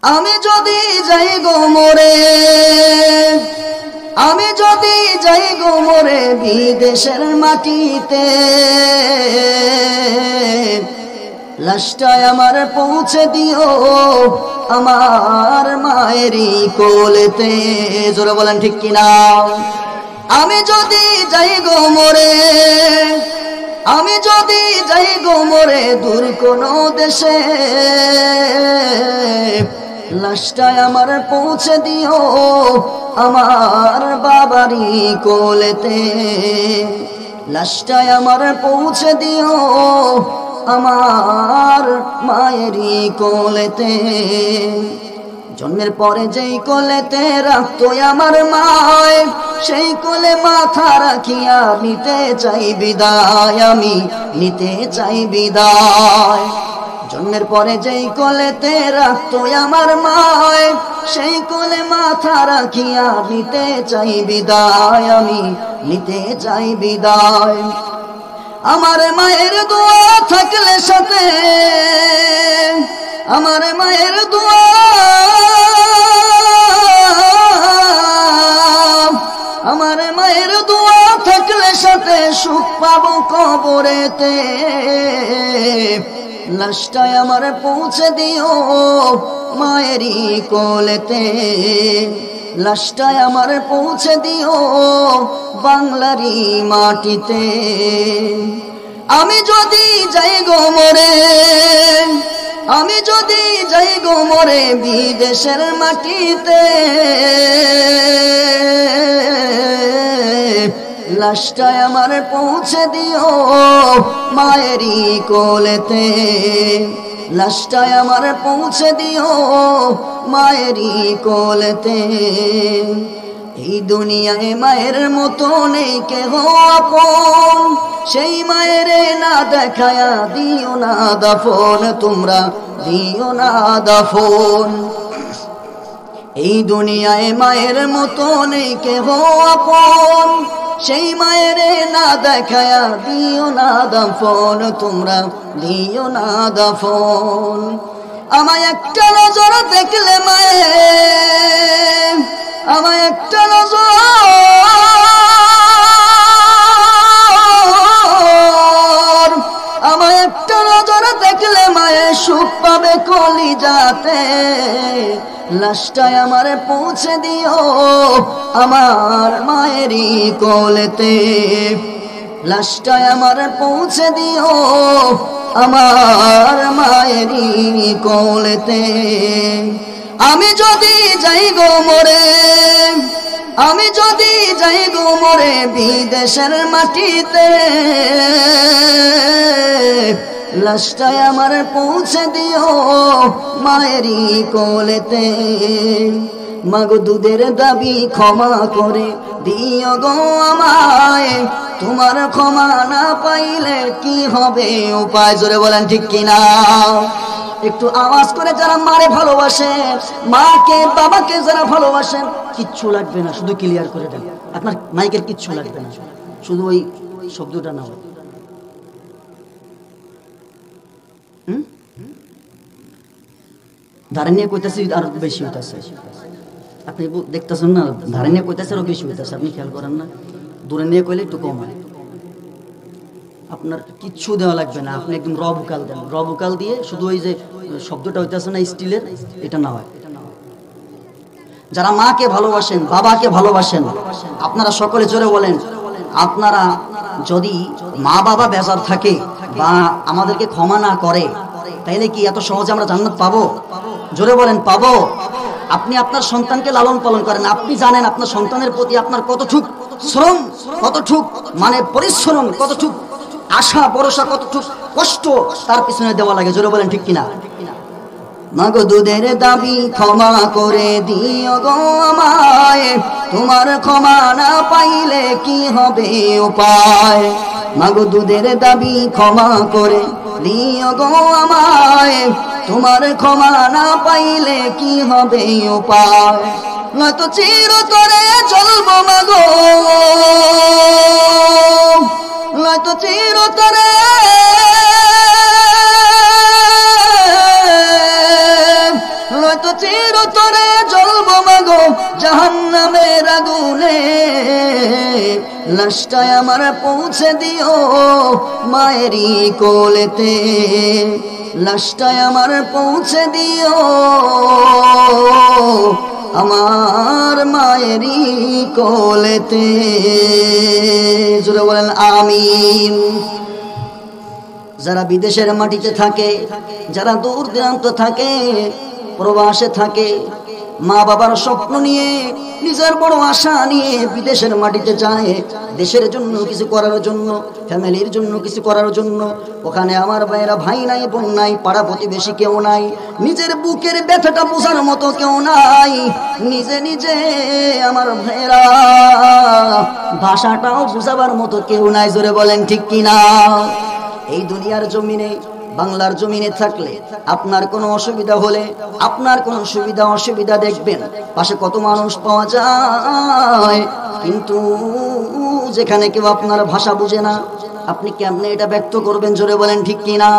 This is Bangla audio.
আমি যদি যাই গো মরে, আমি যদি যাই গো মরে বিদেশের মাটিতে, লাশটায় আমার পৌঁছে দিও আমার মায়েরই কোলেতে। জোরে বলেন ঠিক কিনা? আমি যদি যাই গো মরে, আমি যদি যাই গো মরে দূর কোনো দেশে, লাশটায় আমার পৌঁছে দিও আমার বাবারই কোলেতে। লাশটায় আমার পৌঁছে দিও আমার মায়েরই কোলেতে। জন্মের পরে যেই কোলেতে রাখতো আমার মায়, সেই কোলে মাথা রাখিয়া নিতে চাই বিদায়, আমি নিতে চাই বিদায়। জন্মের পরে যেই কোলেতে রাখতো আমার মায়, সেই কোলে মাথা রাখিয়া নিতে চাই বিদায়, আমি নিতে চাই বিদায়। আমার মায়ের দোয়া থাকলে সাথে, আমার মায়ের দোয়া, আমার মায়ের দোয়া থাকলে সাথে সুখ পাবো কবরেতে। লাশটায় আমার পৌঁছে দিও মায়েরই কোলেতে। লাশটায় আমার পৌঁছে দিও বাংলারই মাটিতে। আমি যদি যাই গো মরে, আমি যদি যাই গো মরে বিদেশের মাটিতে, লাশটায় আমার পৌঁছে দিও মায়েরই কোলেতে। লাশটায় আমার পৌঁছে দিও মায়েরই কোলেতে। এই দুনিয়ায় মায়ের মতো নেই কেহ আপন, সেই মায়েরে না দেখায়া দিও না দাফন, তোমরা দিও না দাফন। এই দুনিয়ায় মায়ের মতো নেই কেহ আপন, সেই মায়েরে না দেখায়া দিও না দাফন, তোমরা দিও না দাফন। আমায় একটা নজর দেখলে মায়ে, আমায় একটা নজর, আমায় একটা নজর দেখলে মায়ে সুখ পাবে কলিজাতে। লাশটায় আমার পৌঁছে দিও আমার মায়েরই কোলেতে। লাশটায় আমার পৌঁছে দিও আমার মায়েরই কোলেতে। আমি যদি যাই গো মরে, আমি যদি যাই গো মরে বিদেশের মাটিতে, লাশটায় আমার পৌঁছে দিও মায়েরই কোলেতে। মাগো দুধের দাবি ক্ষমা করে দিও গো আমায়, তোমার ক্ষমা না পাইলে কি হবে উপায়? জোরে বলেন ঠিক কিনা? একটু আওয়াজ করে যারা মারে ভালোবাসে, মাকে বাবাকে যারা ভালোবাসেন, কিচ্ছু লাগবে না, শুধু ক্লিয়ার করে দেন। আপনার মাইকের কিচ্ছু লাগবে না, শুধু ওই শব্দটা না হয়। ধারে নিয়ে কইতেছি আর বেশি হইতেছে, আপনি দেখতেছেন না? ধারে নিয়ে কইতেছে আরো বেশি হইতেছে, আপনি খেয়াল করেন না? দূরে নিয়ে কইলে একটু কম হয়। আপনার কিচ্ছু দেওয়া লাগবে না, আপনি একদম র ভোকাল দেন। র ভোকাল দিয়ে শুধু ওই যে শব্দটা হইতেছে না স্টিলের, এটা না হয়। যারা মাকে ভালোবাসেন, বাবাকে ভালোবাসেন, আপনারা সকলে জোরে বলেন, আপনারা যদি মা বাবা বেজার থাকে বা আমাদেরকে ক্ষমা না করে, তাইলে কি এত সহজে আমরা জান্নাত পাবো? জোরে বলেন, পাবো? আপনি আপনার সন্তানকে লালন পালন করেন, আপনি জানেন আপনার সন্তানের প্রতি আপনার কতটুক শ্রম, কতটুক মানে পরিশ্রম, কতটুক আশা ভরসা, কতটুক কষ্ট তার পিছনে দেওয়া লাগে। জোরে বলেন ঠিক কিনা? মাগো দুধের দাবি ক্ষমা করে দিও গো আমায়, তোমার ক্ষমা না পাইলে কি হবে উপায়? মাগো দুধের দাবি ক্ষমা করে দিও গো আমায়, তোমার ক্ষমা না পাইলে কি হবে উপায়? নয়তো চিরতরে চলবো মাগো, নয়তো চিরতরে, নয়তো চিরতরে জ্বলব মাগো জাহান্নামের আগুনে। লাশটায় আমার পৌঁছে দিও মায়েরই কোলেতে, লাশটায় আমার পৌঁছে দিও আমার মায়েরই কোলেতে। জোরে বলেন আমিন। যারা বিদেশের মাটিতে থাকে, যারা দূর দূরান্ত থাকে, প্রবাসে থাকে, মা বাবার স্বপ্ন নিয়ে, নিজের বড় আশা নিয়ে বিদেশের মাটিতে যায় দেশের জন্য কিছু করার জন্য, ফ্যামিলির জন্য কিছু করার জন্য। ওখানে আমার ভাইয়েরা ভাই নাই, বোন নাই, পাড়া প্রতিবেশী কেউ নাই, নিজের বুকের ব্যথাটা বোঝার মতো কেউ নাই, নিজে নিজে আমার ভাইয়েরা ভাষাটাও বুঝাবার মতো কেউ নাই। জোরে বলেন ঠিক কিনা? এই দুনিয়ার জমিনে, বাংলার জমিনে থাকলে আপনার কোনো অসুবিধা হলে, আপনার কোনো সুবিধা অসুবিধা দেখবেন পাশে কত মানুষ পাওয়া যায়, কিন্তু যেখানে কেউ আপনার ভাষা বুঝে না, আপনি কেমনে এটা ব্যক্ত করবেন? জোরে বলেন ঠিক কিনা?